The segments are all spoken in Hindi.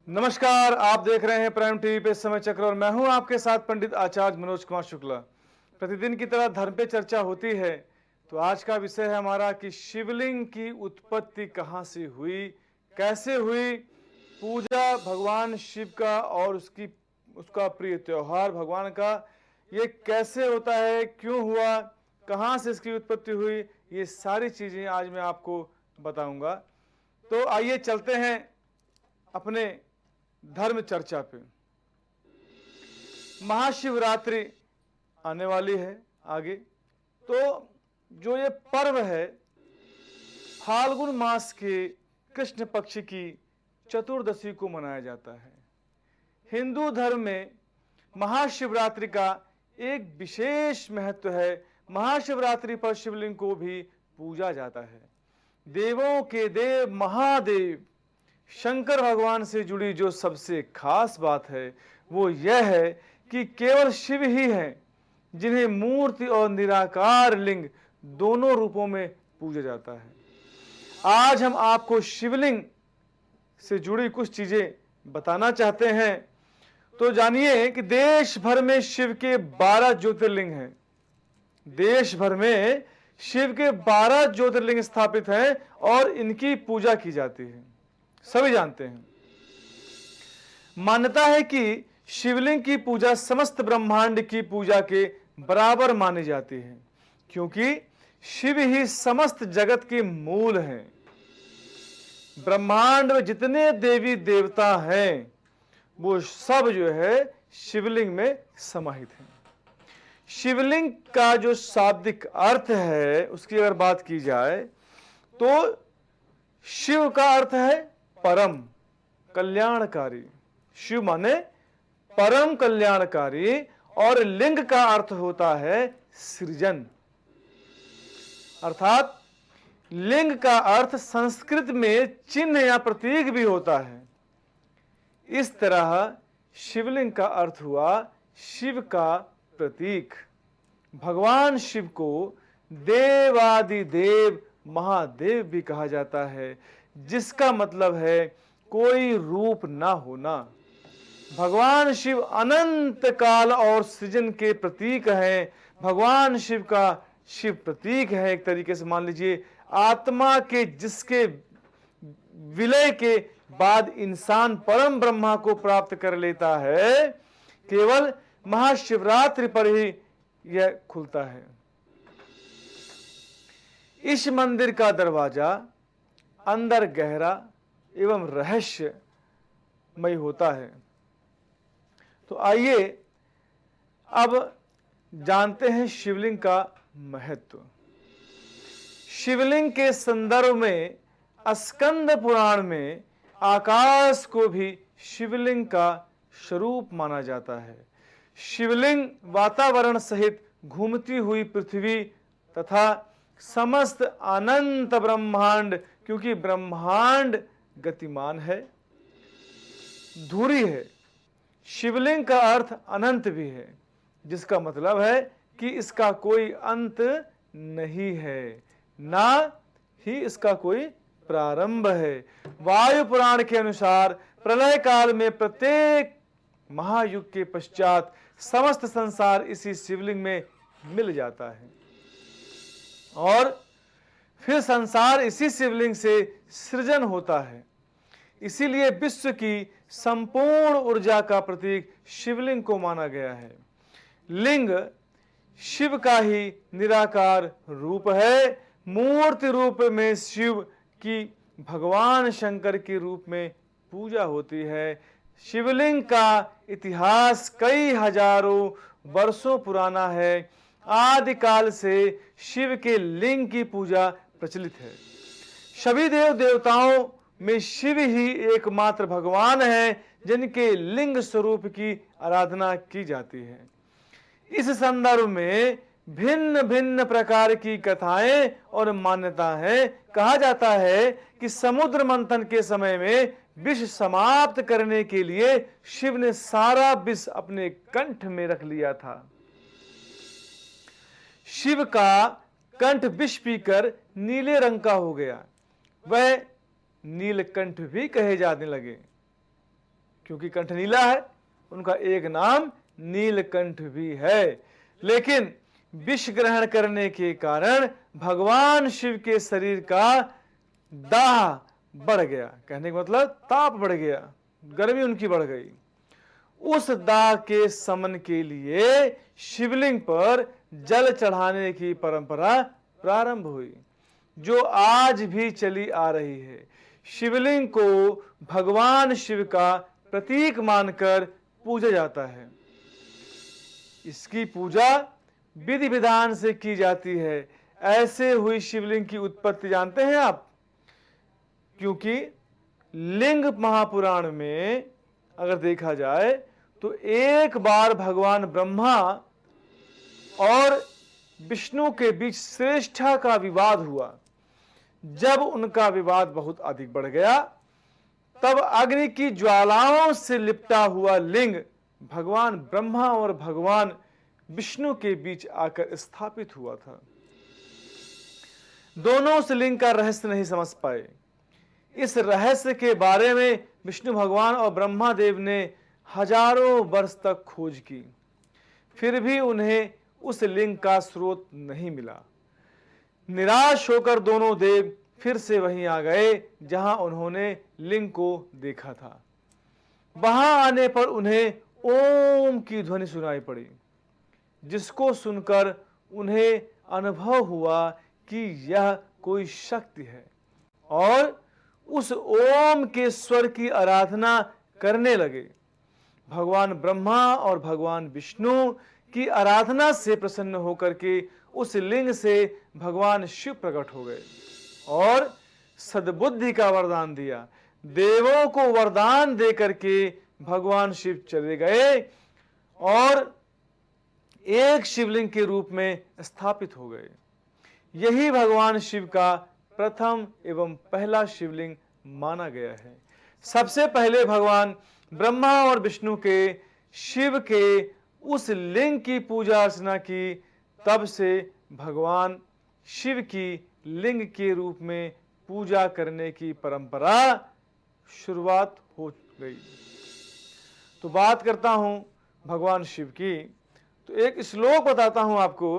नमस्कार, आप देख रहे हैं प्राइम टीवी पे समय चक्र और मैं हूं आपके साथ पंडित आचार्य मनोज कुमार शुक्ला। प्रतिदिन की तरह धर्म पे चर्चा होती है, तो आज का विषय है हमारा कि शिवलिंग की उत्पत्ति कहां से हुई, कैसे हुई, पूजा भगवान शिव का और उसका प्रिय त्योहार भगवान का ये कैसे होता है, क्यों हुआ, कहां से इसकी उत्पत्ति हुई, ये सारी चीजें आज मैं आपको बताऊंगा। तो आइए चलते हैं अपने धर्म चर्चा पे। महाशिवरात्रि आने वाली है आगे, तो जो ये पर्व है फाल्गुन मास के कृष्ण पक्ष की चतुर्दशी को मनाया जाता है। हिंदू धर्म में महाशिवरात्रि का एक विशेष महत्व है। महाशिवरात्रि पर शिवलिंग को भी पूजा जाता है। देवों के देव महादेव शंकर भगवान से जुड़ी जो सबसे खास बात है वो यह है कि केवल शिव ही हैं जिन्हें मूर्ति और निराकार लिंग दोनों रूपों में पूजा जाता है। आज हम आपको शिवलिंग से जुड़ी कुछ चीजें बताना चाहते हैं। तो जानिए कि देश भर में शिव के 12 ज्योतिर्लिंग हैं। देश भर में शिव के 12 ज्योतिर्लिंग स्थापित हैं और इनकी पूजा की जाती है, सभी जानते हैं। मान्यता है कि शिवलिंग की पूजा समस्त ब्रह्मांड की पूजा के बराबर मानी जाती है, क्योंकि शिव ही समस्त जगत के मूल हैं। ब्रह्मांड में जितने देवी देवता हैं वो सब जो है शिवलिंग में समाहित हैं। शिवलिंग का जो शाब्दिक अर्थ है उसकी अगर बात की जाए तो शिव का अर्थ है परम कल्याणकारी। शिव माने परम कल्याणकारी और लिंग का अर्थ होता है सृजन। अर्थात लिंग का अर्थ संस्कृत में चिन्ह या प्रतीक भी होता है। इस तरह शिवलिंग का अर्थ हुआ शिव का प्रतीक। भगवान शिव को देवादिदेव महादेव भी कहा जाता है, जिसका मतलब है कोई रूप ना होना। भगवान शिव अनंत काल और सृजन के प्रतीक हैं। भगवान शिव का शिव प्रतीक है, एक तरीके से मान लीजिए आत्मा के जिसके विलय के बाद इंसान परम ब्रह्मा को प्राप्त कर लेता है, केवल महाशिवरात्रि पर ही यह खुलता है। इस मंदिर का दरवाजा अंदर गहरा एवं रहस्यमय होता है। तो आइए अब जानते हैं शिवलिंग का महत्व। शिवलिंग के संदर्भ में स्कंद पुराण में आकाश को भी शिवलिंग का स्वरूप माना जाता है। शिवलिंग वातावरण सहित घूमती हुई पृथ्वी तथा समस्त अनंत ब्रह्मांड, क्योंकि ब्रह्मांड गतिमान है, धुरी है। शिवलिंग का अर्थ अनंत भी है, जिसका मतलब है कि इसका कोई अंत नहीं है, ना ही इसका कोई प्रारंभ है। वायु पुराण के अनुसार प्रलय काल में प्रत्येक महायुग के पश्चात समस्त संसार इसी शिवलिंग में मिल जाता है और फिर संसार इसी शिवलिंग से सृजन होता है। इसीलिए विश्व की संपूर्ण ऊर्जा का प्रतीक शिवलिंग को माना गया है। लिंग शिव का ही निराकार रूप है। मूर्ति रूप में शिव की भगवान शंकर के रूप में पूजा होती है। शिवलिंग का इतिहास कई हजारों वर्षों पुराना है। आदिकाल से शिव के लिंग की पूजा प्रचलित है। सभी देव देवताओं में शिव ही एकमात्र भगवान है जिनके लिंग स्वरूप की आराधना की जाती है। इस संदर्भ में भिन्न भिन्न प्रकार की कथाएं और मान्यता है। कहा जाता है कि समुद्र मंथन के समय में विष समाप्त करने के लिए शिव ने सारा विष अपने कंठ में रख लिया था। शिव का कंठ विष पीकर नीले रंग का हो गया, वह नीलकंठ भी कहे जाने लगे। क्योंकि कंठ नीला है, उनका एक नाम नीलकंठ भी है। लेकिन विष ग्रहण करने के कारण भगवान शिव के शरीर का दाह बढ़ गया, कहने का मतलब ताप बढ़ गया, गर्मी उनकी बढ़ गई। उस दाह के शमन के लिए शिवलिंग पर जल चढ़ाने की परंपरा प्रारंभ हुई, जो आज भी चली आ रही है। शिवलिंग को भगवान शिव का प्रतीक मानकर पूजा जाता है। इसकी पूजा विधि विधान से की जाती है। ऐसे हुई शिवलिंग की उत्पत्ति जानते हैं आप? क्योंकि लिंग महापुराण में अगर देखा जाए तो एक बार भगवान ब्रह्मा और विष्णु के बीच श्रेष्ठा का विवाद हुआ। जब उनका विवाद बहुत अधिक बढ़ गया, तब अग्नि की ज्वालाओं से लिपटा हुआ लिंग भगवान ब्रह्मा और भगवान विष्णु के बीच आकर स्थापित हुआ था। दोनों उस लिंग का रहस्य नहीं समझ पाए। इस रहस्य के बारे में विष्णु भगवान और ब्रह्मा देव ने हजारों वर्ष तक खोज की, फिर भी उन्हें उस लिंग का स्रोत नहीं मिला। निराश होकर दोनों देव फिर से वहीं आ गए जहां उन्होंने लिंग को देखा था। वहां आने पर उन्हें ओम की ध्वनि सुनाई पड़ी, जिसको सुनकर उन्हें अनुभव हुआ कि यह कोई शक्ति है, और उस ओम के स्वर की आराधना करने लगे। भगवान ब्रह्मा और भगवान विष्णु की आराधना से प्रसन्न होकर के उस लिंग से भगवान शिव प्रकट हो गए और सद्बुद्धि का वरदान दिया। देवों को वरदान दे करके भगवान शिव चले गए और एक शिवलिंग के रूप में स्थापित हो गए। यही भगवान शिव का प्रथम एवं पहला शिवलिंग माना गया है। सबसे पहले भगवान ब्रह्मा और विष्णु के शिव के उस लिंग की पूजा अर्चना की, तब से भगवान शिव की लिंग के रूप में पूजा करने की परंपरा शुरुआत हो गई। तो बात करता हूं भगवान शिव की, तो एक श्लोक बताता हूं आपको।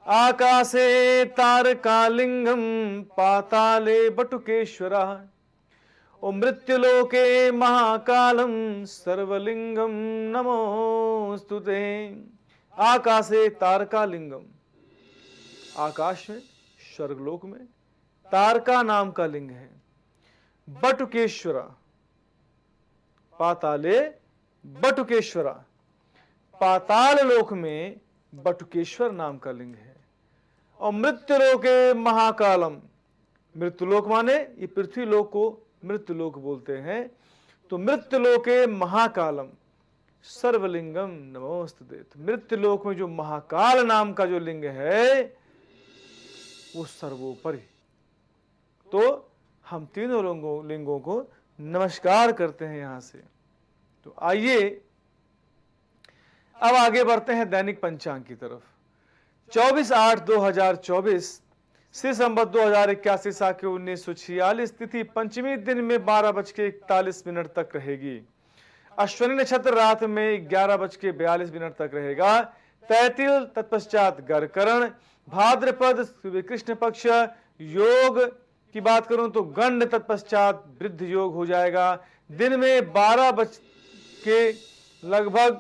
आकाशे तारकालिंगम पाताले बटुकेश्वरः ओ मृत्युलोके महाकालम सर्वलिंगम नमोस्तुते। आकाशे तारकालिंगम, आकाश में स्वर्गलोक में तारका नाम का लिंग है। बटुकेश्वरा, पाताले बटुकेश्वरा, पाताल लोक में बटुकेश्वर नाम का लिंग है। और मृत्युलोके महाकालम, मृत्युलोक माने ये पृथ्वी लोक को मृत्युलोक बोलते हैं, तो मृत्युलोके महाकालम सर्वलिंगम नमोस्तुते। तो मृत्युलोक में जो महाकाल नाम का जो लिंग है वो सर्वोपरि। तो हम तीनों लिंगों को नमस्कार करते हैं यहां से। तो आइए अब आगे बढ़ते हैं दैनिक पंचांग की तरफ। 24/8/2024 श्री संवत 2081 साके 1946 तिथि पंचमी दिन में 12:41 तक रहेगी। अश्विनी नक्षत्र रात में 11:42 तक रहेगा। तैतिल तत्पश्चात गरकरण, भाद्रपद कृष्ण पक्ष योग की बात करूं तो गंड तत्पश्चात वृद्ध योग हो जाएगा। दिन में 12 के लगभग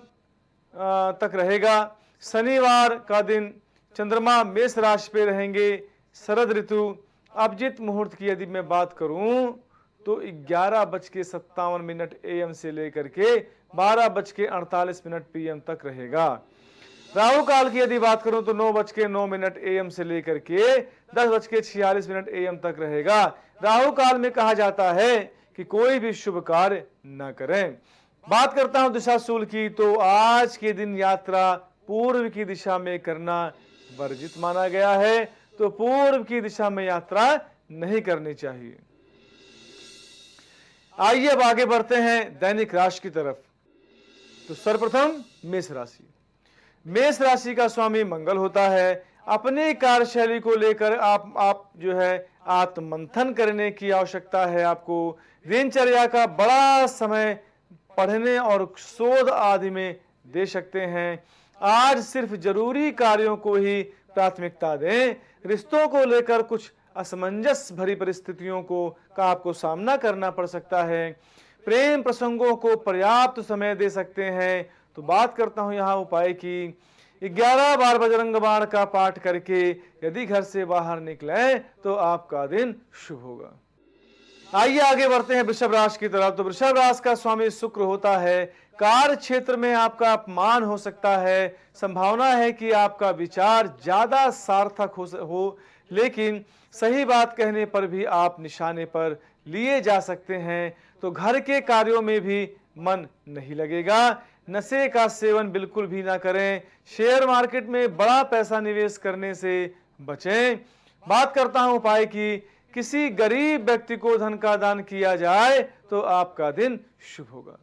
तक रहेगा। शनिवार का दिन चंद्रमा मेष राशि पे रहेंगे। शरद ऋतु अभिजित मुहूर्त की यदि मैं बात करूं तो 11:57 AM से लेकर के 12:48 PM तक रहेगा। राहु काल की यदि बात करूं तो 9:09 AM से लेकर के 10:46 AM तक रहेगा। राहु काल में कहा जाता है कि कोई भी शुभ कार्य न करें। बात करता हूं दिशाशूल की, तो आज के दिन यात्रा पूर्व की दिशा में करना वर्जित माना गया है, तो पूर्व की दिशा में यात्रा नहीं करनी चाहिए। आइए अब आगे बढ़ते हैं दैनिक राशि की तरफ। तो सर्वप्रथम मेष राशि। मेष राशि का स्वामी मंगल होता है। अपनी कार्यशैली को लेकर आप जो है आत्ममंथन करने की आवश्यकता है। आपको दिनचर्या का बड़ा समय पढ़ने और शोध आदि में दे सकते हैं। आज सिर्फ जरूरी कार्यों को ही प्राथमिकता दें। रिश्तों को लेकर कुछ असमंजस भरी परिस्थितियों का आपको सामना करना पड़ सकता है। प्रेम प्रसंगों को पर्याप्त समय दे सकते हैं। तो बात करता हूं यहाँ उपाय की। 11 बार बजरंग बाण का पाठ करके यदि घर से बाहर निकले तो आपका दिन शुभ होगा। आइए आगे बढ़ते हैं वृषभ राशि की तरफ। तो वृषभ राशि का स्वामी शुक्र होता है। कार्य क्षेत्र में आपका अपमान हो सकता है। संभावना है कि आपका विचार ज्यादा सार्थक हो, लेकिन सही बात कहने पर भी आप निशाने पर लिए जा सकते हैं। तो घर के कार्यों में भी मन नहीं लगेगा। नशे का सेवन बिल्कुल भी ना करें। शेयर मार्केट में बड़ा पैसा निवेश करने से बचें। बात करता हूं उपाय की। किसी गरीब व्यक्ति को धन का दान किया जाए तो आपका दिन शुभ होगा।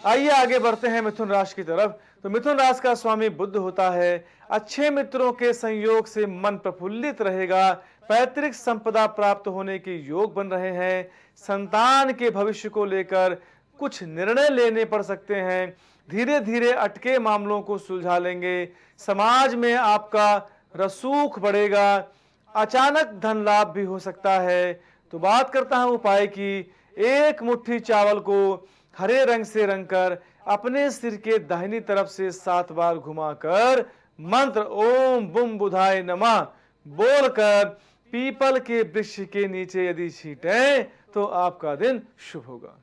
आइए आगे बढ़ते हैं मिथुन राशि की तरफ। तो मिथुन राशि का स्वामी बुध होता है। अच्छे मित्रों के संयोग से मन प्रफुल्लित रहेगा। पैतृक संपदा प्राप्त होने के योग बन रहे हैं। संतान के भविष्य को लेकर कुछ निर्णय लेने पड़ सकते हैं। धीरे धीरे अटके मामलों को सुलझा लेंगे। समाज में आपका रसूख बढ़ेगा। अचानक धन लाभ भी हो सकता है। तो बात करता हूं उपाय की। एक मुट्ठी चावल को हरे रंग से रंगकर अपने सिर के दाहिनी तरफ से 7 बार घुमाकर मंत्र ओम बुम बुधाय नमः बोलकर पीपल के वृक्ष के नीचे यदि छींटें तो आपका दिन शुभ होगा।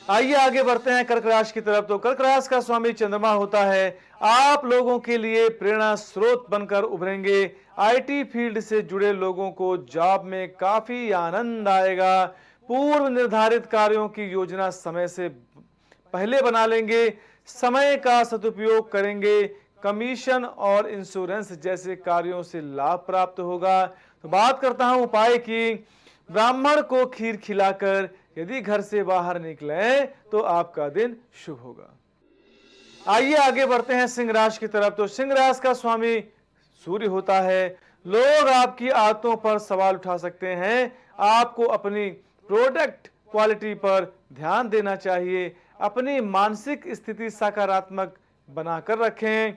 आइए आगे बढ़ते हैं कर्क राशि की तरफ। तो कर्क राशि का स्वामी चंद्रमा होता है। आप लोगों के लिए प्रेरणा स्रोत बनकर उभरेंगे। आईटी फील्ड से जुड़े लोगों को जॉब में काफी आनंद आएगा। पूर्व निर्धारित कार्यों की योजना समय से पहले बना लेंगे। समय का सदुपयोग करेंगे। कमीशन और इंश्योरेंस जैसे कार्यों से लाभ प्राप्त होगा। तो बात करता हूं उपाय की। ब्राह्मण को खीर खिलाकर यदि घर से बाहर निकले तो आपका दिन शुभ होगा। आइए आगे बढ़ते हैं सिंह राशि की तरफ। तो सिंह राशि का स्वामी सूर्य होता है। लोग आपकी आदतों पर सवाल उठा सकते हैं। आपको अपनी प्रोडक्ट क्वालिटी पर ध्यान देना चाहिए। अपनी मानसिक स्थिति सकारात्मक बनाकर रखें।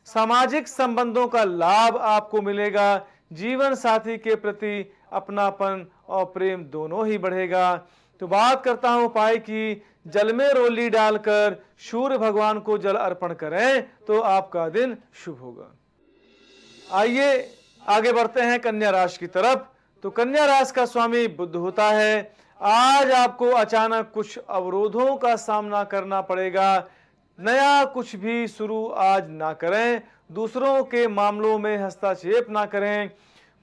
सामाजिक संबंधों का लाभ आपको मिलेगा। जीवन साथी के प्रति अपनापन और प्रेम दोनों ही बढ़ेगा। तो बात करता हूं उपाय की। जल में रोली डालकर सूर्य भगवान को जल अर्पण करें तो आपका दिन शुभ होगा। आइए आगे बढ़ते हैं कन्या राशि की तरफ। तो कन्या राशि का स्वामी बुध होता है। आज आपको अचानक कुछ अवरोधों का सामना करना पड़ेगा। नया कुछ भी शुरू आज ना करें। दूसरों के मामलों में हस्तक्षेप ना करें।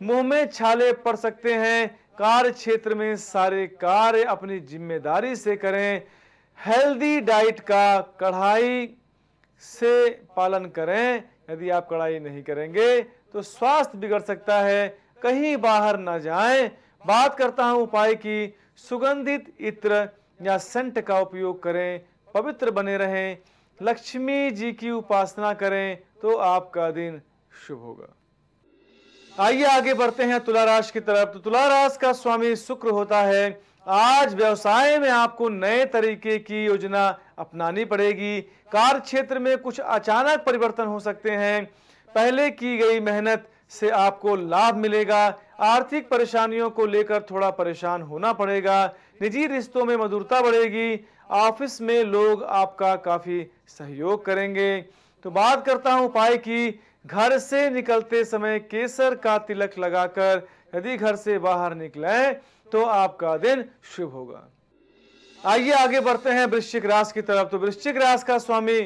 मुंह में छाले पड़ सकते हैं। कार्य क्षेत्र में सारे कार्य अपनी जिम्मेदारी से करें। हेल्दी डाइट का कड़ाई से पालन करें। यदि आप कड़ाई नहीं करेंगे तो स्वास्थ्य बिगड़ सकता है। कहीं बाहर ना जाएं। बात करता हूं उपाय की। सुगंधित इत्र या सेंट का उपयोग करें। पवित्र बने रहें। लक्ष्मी जी की उपासना करें तो आपका दिन शुभ होगा। आइए आगे बढ़ते हैं तुला राशि की तरफ। तो तुला राशि का स्वामी शुक्र होता है। आज व्यवसाय में आपको नए तरीके की योजना अपनानी पड़ेगी। कार्य क्षेत्र में कुछ अचानक परिवर्तन हो सकते हैं। पहले की गई मेहनत से आपको लाभ मिलेगा। आर्थिक परेशानियों को लेकर थोड़ा परेशान होना पड़ेगा। निजी रिश्तों में मधुरता बढ़ेगी। ऑफिस में लोग आपका काफी सहयोग करेंगे। तो बात करता हूं उपाय की। घर से निकलते समय केसर का तिलक लगाकर यदि घर से बाहर निकले तो आपका दिन शुभ होगा। आइए आगे बढ़ते हैं वृश्चिक राशि की तरफ। तो वृश्चिक राशि का स्वामी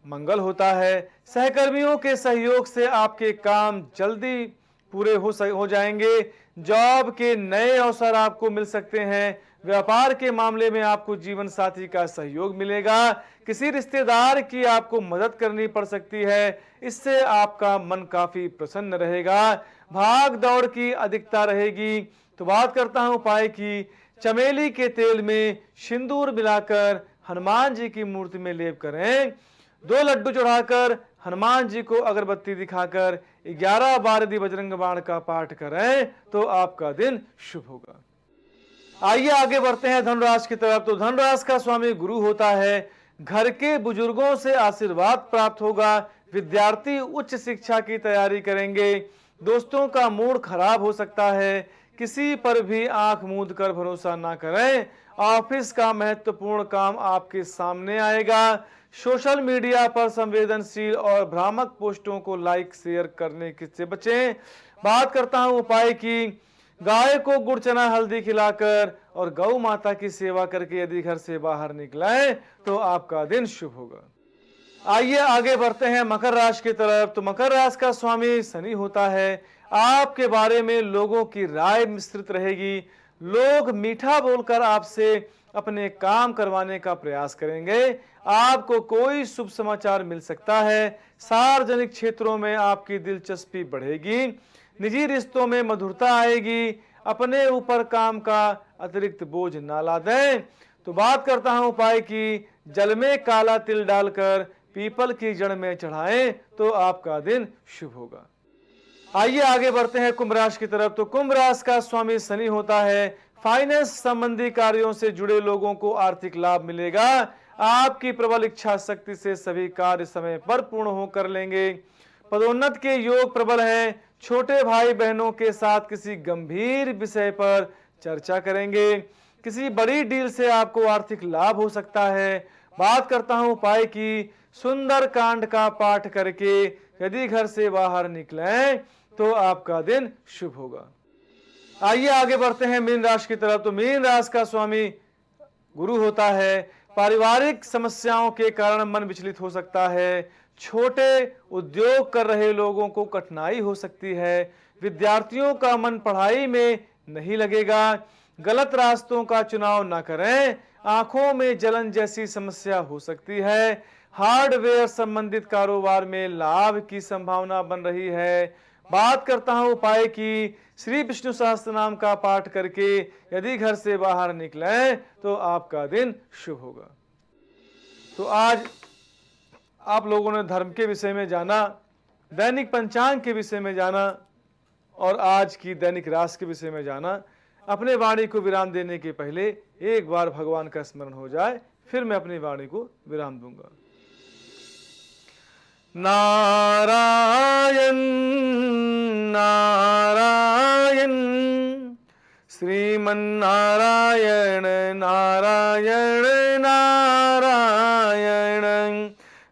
मंगल होता है। सहकर्मियों के सहयोग से आपके काम जल्दी पूरे हो जाएंगे। जॉब के नए अवसर आपको मिल सकते हैं। व्यापार के मामले में आपको जीवन साथी का सहयोग मिलेगा। किसी रिश्तेदार की आपको मदद करनी पड़ सकती है। इससे आपका मन काफी प्रसन्न रहेगा। भाग दौड़ की अधिकता रहेगी। तो बात करता हूं उपाय की। चमेली के तेल में सिंदूर मिलाकर हनुमान जी की मूर्ति में लेप करें। 2 लड्डू चढ़ाकर हनुमान जी को अगरबत्ती दिखाकर 11 बार यदि बजरंग बाण का पाठ करें तो आपका दिन शुभ होगा। आइए आगे बढ़ते हैं धनुराशि की तरफ। तो धनुराशि का स्वामी गुरु होता है। घर के बुजुर्गों से आशीर्वाद प्राप्त होगा। विद्यार्थी उच्च शिक्षा की तैयारी करेंगे। दोस्तों का मूड खराब हो सकता है। किसी पर भी आंख मूंद कर भरोसा ना करें। ऑफिस का महत्वपूर्ण काम आपके सामने आएगा। सोशल मीडिया पर संवेदनशील और भ्रामक पोस्टों को लाइक शेयर करने से बचें। बात करता हूं उपाय की। गाय को गुड़ चना हल्दी खिलाकर और गौ माता की सेवा करके यदि घर से बाहर निकलें तो आपका दिन शुभ होगा। आइए आगे बढ़ते हैं मकर राशि की तरफ। तो मकर राशि का स्वामी शनि होता है। आपके बारे में लोगों की राय मिश्रित रहेगी। लोग मीठा बोलकर आपसे अपने काम करवाने का प्रयास करेंगे। आपको कोई शुभ समाचार मिल सकता है। सार्वजनिक क्षेत्रों में आपकी दिलचस्पी बढ़ेगी। निजी रिश्तों में मधुरता आएगी। अपने ऊपर काम का अतिरिक्त बोझ ना ला दें। तो बात करता हूं उपाय की। जल में काला तिल डालकर पीपल की जड़ में चढ़ाएं तो आपका दिन शुभ होगा। आइए आगे बढ़ते हैं कुंभ राशि की तरफ। तो कुंभ राशि का स्वामी शनि होता है। फाइनेंस संबंधी कार्यों से जुड़े लोगों को आर्थिक लाभ मिलेगा। आपकी प्रबल इच्छा शक्ति से सभी कार्य समय पर पूर्ण हो कर लेंगे। पदोन्नत के योग प्रबल हैं। छोटे भाई बहनों के साथ किसी गंभीर विषय पर चर्चा करेंगे। किसी बड़ी डील से आपको आर्थिक लाभ हो सकता है। बात करता हूं उपाय की। सुंदर कांड का पाठ करके यदि घर से बाहर निकलें तो आपका दिन शुभ होगा। आइए आगे बढ़ते हैं मीन राशि की तरफ। तो मीन राशि का स्वामी गुरु होता है। पारिवारिक समस्याओं के कारण मन विचलित हो सकता है। छोटे उद्योग कर रहे लोगों को कठिनाई हो सकती है। विद्यार्थियों का मन पढ़ाई में नहीं लगेगा। गलत रास्तों का चुनाव न करें। आंखों में जलन जैसी समस्या हो सकती है। हार्डवेयर संबंधित कारोबार में लाभ की संभावना बन रही है। बात करता हूं उपाय की। श्री विष्णु सहस्त्र नाम का पाठ करके यदि घर से बाहर निकलें तो आपका दिन शुभ होगा। तो आज आप लोगों ने धर्म के विषय में जाना, दैनिक पंचांग के विषय में जाना और आज की दैनिक राशि के विषय में जाना। अपने वाणी को विराम देने के पहले एक बार भगवान का स्मरण हो जाए, फिर मैं अपनी वाणी को विराम दूंगा। नारायण नारायण श्रीमन्नारायण नारायण नारायण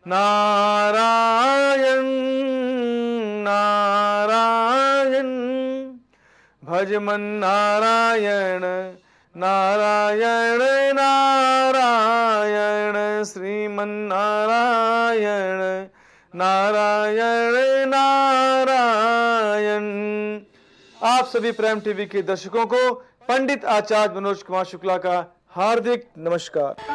नारायण नारायण भजमन नारायण नारायण नारायण श्रीमन्नारायण नारायण नारायण। आप सभी प्राइम टीवी के दर्शकों को पंडित आचार्य मनोज कुमार शुक्ला का हार्दिक नमस्कार।